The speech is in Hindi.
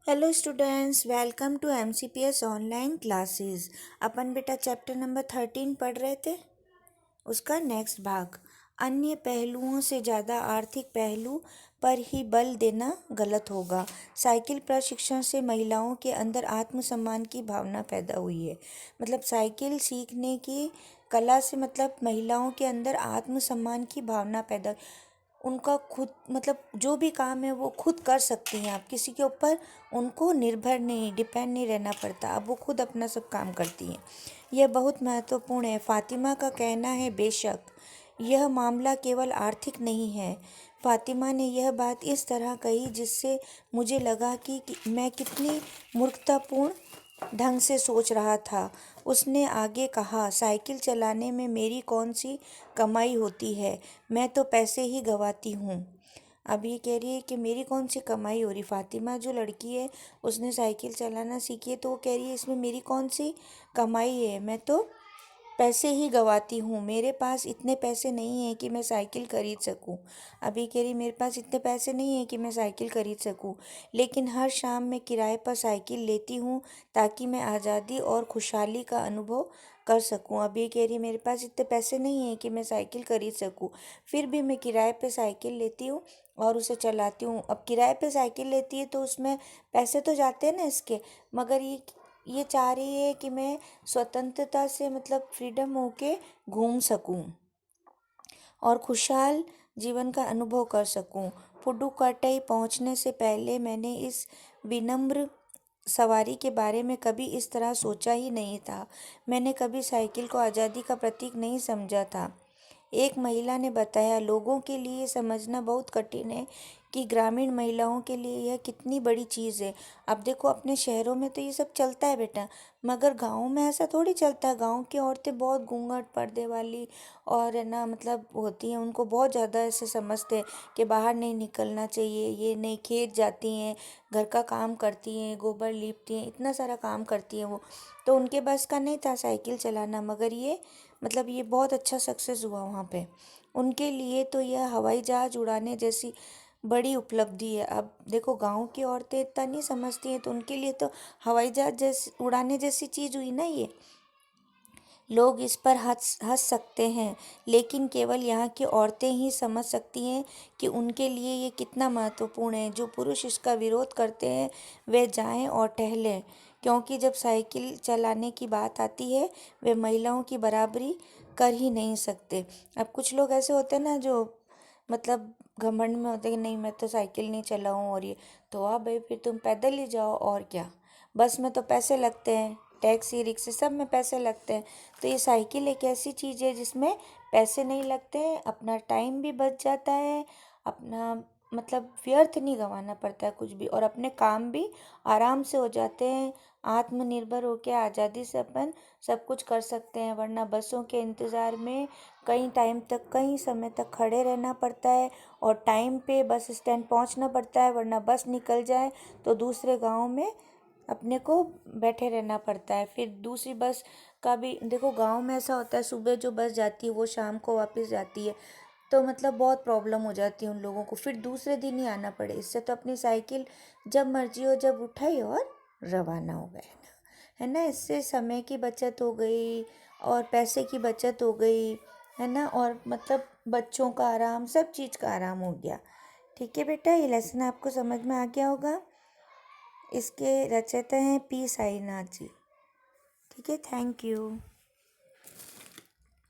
Hello students, welcome to MCPS online classes. अपन बेटा चैप्टर नंबर 13 पढ़ रहे थे, उसका नेक्स्ट भाग। अन्य पहलुओं से ज़्यादा आर्थिक पहलू पर ही बल देना गलत होगा। साइकिल प्रशिक्षण से महिलाओं के अंदर आत्मसम्मान की भावना पैदा हुई है। मतलब साइकिल सीखने की कला से मतलब महिलाओं के अंदर आत्मसम्मान की भावना पैदा, उनका खुद मतलब जो भी काम है वो खुद कर सकती हैं। आप किसी के ऊपर उनको निर्भर नहीं, डिपेंड नहीं रहना पड़ता। अब वो खुद अपना सब काम करती हैं। यह बहुत महत्वपूर्ण है। फातिमा का कहना है, बेशक यह मामला केवल आर्थिक नहीं है। फातिमा ने यह बात इस तरह कही जिससे मुझे लगा कि मैं कितनी मूर्खतापूर्ण ढंग से सोच रहा था। उसने आगे कहा, साइकिल चलाने में मेरी कौन सी कमाई होती है? मैं तो पैसे ही गंवाती हूँ। अब ये कह रही है कि मेरी कौन सी कमाई हो रही। फातिमा जो लड़की है उसने साइकिल चलाना सीखी है, तो वो कह रही है इसमें मेरी कौन सी कमाई है, मैं तो पैसे ही गंवाती हूँ। मेरे पास इतने पैसे नहीं हैं कि मैं साइकिल खरीद सकूँ। अभी कह रही मेरे पास इतने पैसे नहीं हैं कि मैं साइकिल खरीद सकूँ, लेकिन हर शाम मैं किराए पर साइकिल लेती हूँ ताकि मैं आज़ादी और खुशहाली का अनुभव कर सकूँ। अब ये कह रही मेरे पास इतने पैसे नहीं हैं कि मैं साइकिल खरीद सकूँ, फिर भी मैं किराए पे साइकिल लेती हूँ और उसे चलाती हूँ। अब किराए पे साइकिल लेती है तो उसमें पैसे तो जाते हैं ना इसके, मगर ये चाह रही है कि मैं स्वतंत्रता से मतलब फ्रीडम होके घूम सकूं और खुशहाल जीवन का अनुभव कर सकूं। पुडुकोट्टई पहुंचने से पहले मैंने इस विनम्र सवारी के बारे में कभी इस तरह सोचा ही नहीं था। मैंने कभी साइकिल को आज़ादी का प्रतीक नहीं समझा था। एक महिला ने बताया, लोगों के लिए समझना बहुत कठिन है कि ग्रामीण महिलाओं के लिए यह कितनी बड़ी चीज़ है। अब देखो अपने शहरों में तो ये सब चलता है बेटा, मगर गाँव में ऐसा थोड़ी चलता है। गाँव की औरतें बहुत घूंघट पर्दे वाली और है ना मतलब होती हैं, उनको बहुत ज़्यादा ऐसे समझते हैं कि बाहर नहीं निकलना चाहिए, ये नहीं, खेत जाती हैं, घर का काम करती हैं, गोबर लीपती हैं, इतना सारा काम करती हैं वो, तो उनके बस का नहीं था साइकिल चलाना। मगर ये मतलब ये बहुत अच्छा सक्सेस हुआ वहाँ पे उनके लिए। तो यह हवाई जहाज़ उड़ाने जैसी बड़ी उपलब्धि है। अब देखो गांव की औरतें इतना नहीं समझती हैं, तो उनके लिए तो हवाई जहाज़ जैसी उड़ाने जैसी चीज़ हुई ना ये। लोग इस पर हंस हंस सकते हैं, लेकिन केवल यहाँ की औरतें ही समझ सकती हैं कि उनके लिए ये कितना महत्वपूर्ण है। जो पुरुष इसका विरोध करते हैं वे जाएं और टहलें, क्योंकि जब साइकिल चलाने की बात आती है वे महिलाओं की बराबरी कर ही नहीं सकते। अब कुछ लोग ऐसे होते हैं ना जो मतलब घमंड में होते हैं कि नहीं मैं तो साइकिल नहीं चलाऊं, और ये तो आप भाई फिर तुम पैदल ही जाओ और क्या, बस में तो पैसे लगते हैं, टैक्सी रिक्शे सब में पैसे लगते हैं। तो ये साइकिल एक ऐसी चीज़ है जिसमें पैसे नहीं लगते हैं, अपना टाइम भी बच जाता है, अपना मतलब व्यर्थ नहीं गंवाना पड़ता है कुछ भी, और अपने काम भी आराम से हो जाते हैं। आत्मनिर्भर होकर आज़ादी से अपन सब कुछ कर सकते हैं, वरना बसों के इंतज़ार में कई टाइम तक, कई समय तक खड़े रहना पड़ता है और टाइम पे बस स्टैंड पहुंचना पड़ता है, वरना बस निकल जाए तो दूसरे गांव में अपने को बैठे रहना पड़ता है। फिर दूसरी बस का भी देखो, गांव में ऐसा होता है सुबह जो बस जाती है वो शाम को वापस जाती है, तो मतलब बहुत प्रॉब्लम हो जाती है उन लोगों को, फिर दूसरे दिन ही आना पड़े। इससे तो अपनी साइकिल जब मर्जी हो जब उठाई और रवाना हो गए ना, है ना। इससे समय की बचत हो गई और पैसे की बचत हो गई, है ना, और मतलब बच्चों का आराम, सब चीज़ का आराम हो गया। ठीक है बेटा, ये लेसन आपको समझ में आ गया होगा। इसके रचयिता हैं पी साईनाथ जी। ठीक है, थैंक यू।